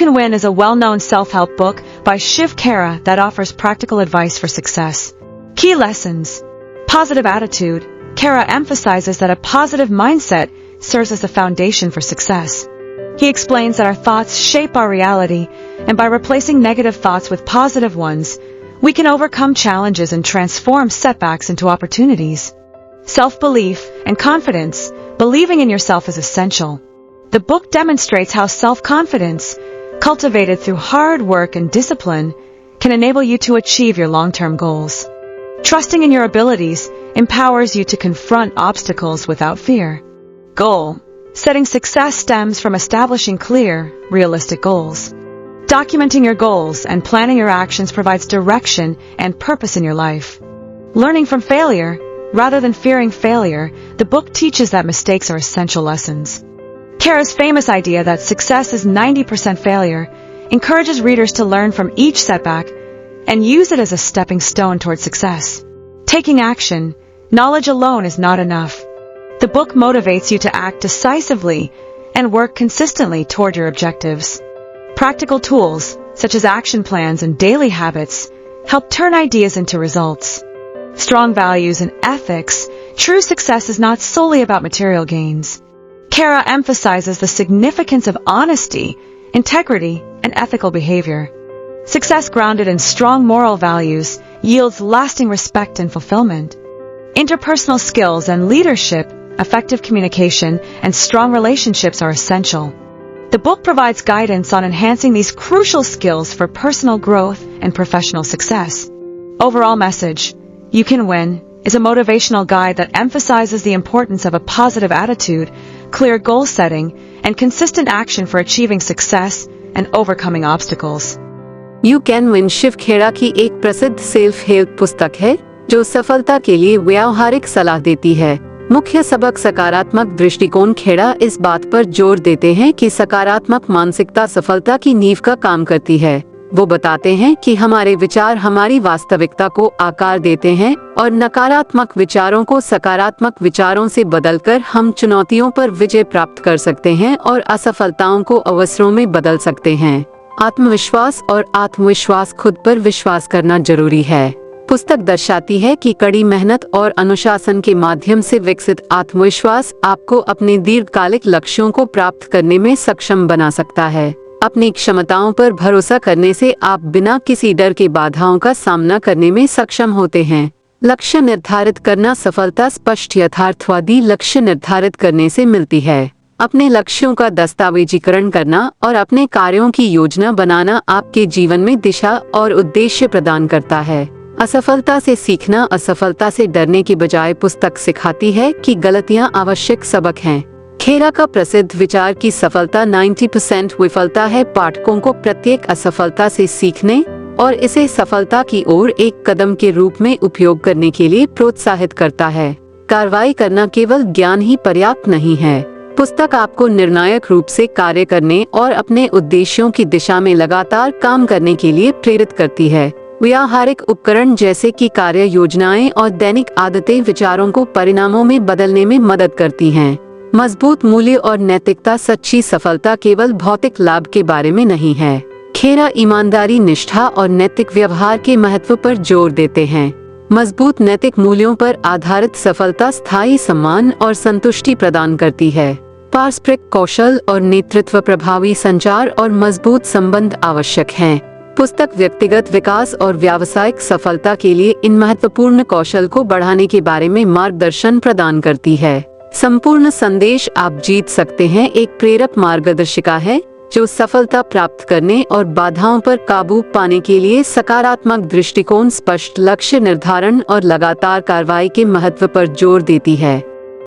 Can Win is a well-known self-help book by Shiv Khera that offers practical advice for success. Key lessons. Positive attitude. Khera emphasizes that a positive mindset serves as the foundation for success. He explains that our thoughts shape our reality, and by replacing negative thoughts with positive ones, we can overcome challenges and transform setbacks into opportunities. Self-belief and confidence. Believing in yourself is essential. The book demonstrates how self-confidence, cultivated through hard work and discipline, can enable you to achieve your long-term goals. Trusting in your abilities empowers you to confront obstacles without fear. Goal. Setting success stems from establishing clear, realistic goals. Documenting your goals and planning your actions provides direction and purpose in your life. Learning from failure. Rather than fearing failure, the book teaches that mistakes are essential lessons. Khera's famous idea that success is 90% failure encourages readers to learn from each setback and use it as a stepping stone toward success. Taking action. Knowledge alone is not enough. The book motivates you to act decisively and work consistently toward your objectives. Practical tools, such as action plans and daily habits, help turn ideas into results. Strong values and ethics. True success is not solely about material gains. Khera emphasizes the significance of honesty, integrity, and ethical behavior. Success grounded in strong moral values yields lasting respect and fulfillment. Interpersonal skills and leadership, effective communication, and strong relationships are essential. The book provides guidance on enhancing these crucial skills for personal growth and professional success. Overall message: You Can Win is a motivational guide that emphasizes the importance of a positive attitude, clear goal setting, and consistent action for achieving success and overcoming obstacles. You Can Win Shiv खेरा की एक प्रसिद्ध self help पुस्तक है जो सफलता के लिए व्यावहारिक सलाह देती है। मुख्य सबक सकारात्मक दृष्टिकोण। खेरा इस बात पर जोर देते हैं कि सकारात्मक मानसिकता सफलता की नींव का काम करती है। वो बताते हैं कि हमारे विचार हमारी वास्तविकता को आकार देते हैं और नकारात्मक विचारों को सकारात्मक विचारों से बदलकर हम चुनौतियों पर विजय प्राप्त कर सकते हैं और असफलताओं को अवसरों में बदल सकते हैं। आत्मविश्वास और आत्मविश्वास खुद पर विश्वास करना जरूरी है। पुस्तक दर्शाती है कि कड़ी मेहनत और अनुशासन के माध्यम से विकसित आत्मविश्वास आपको अपने दीर्घकालिक लक्ष्यों को प्राप्त करने में सक्षम बना सकता है। अपनी क्षमताओं पर भरोसा करने से आप बिना किसी डर के बाधाओं का सामना करने में सक्षम होते हैं। लक्ष्य निर्धारित करना सफलता स्पष्ट यथार्थवादी लक्ष्य निर्धारित करने से मिलती है। अपने लक्ष्यों का दस्तावेजीकरण करना और अपने कार्यों की योजना बनाना आपके जीवन में दिशा और उद्देश्य प्रदान करता है। असफलता से सीखना असफलता से डरने के बजाय पुस्तक सिखाती है कि गलतियां आवश्यक सबक हैं। खेरा का प्रसिद्ध विचार की सफलता 90% विफलता है पाठकों को प्रत्येक असफलता से सीखने और इसे सफलता की ओर एक कदम के रूप में उपयोग करने के लिए प्रोत्साहित करता है। कार्रवाई करना केवल ज्ञान ही पर्याप्त नहीं है। पुस्तक आपको निर्णायक रूप से कार्य करने और अपने उद्देश्यों की दिशा में लगातार काम करने के लिए प्रेरित करती है। व्यावहारिक उपकरण जैसे कि कार्य योजनाएं और दैनिक आदतें विचारों को परिणामों में बदलने में मदद करती हैं। मजबूत मूल्य और नैतिकता। सच्ची सफलता केवल भौतिक लाभ के बारे में नहीं है। खेरा ईमानदारी, निष्ठा और नैतिक व्यवहार के महत्व पर जोर देते हैं। मजबूत नैतिक मूल्यों पर आधारित सफलता स्थायी सम्मान और संतुष्टि प्रदान करती है। पारस्परिक कौशल और नेतृत्व, प्रभावी संचार और मजबूत संबंध आवश्यक हैं। पुस्तक व्यक्तिगत विकास और व्यावसायिक सफलता के लिए इन महत्वपूर्ण कौशल को बढ़ाने के बारे में मार्गदर्शन प्रदान करती है। संपूर्ण संदेश आप जीत सकते हैं एक प्रेरक मार्गदर्शिका है जो सफलता प्राप्त करने और बाधाओं पर काबू पाने के लिए सकारात्मक दृष्टिकोण, स्पष्ट लक्ष्य निर्धारण और लगातार कार्रवाई के महत्व पर जोर देती है।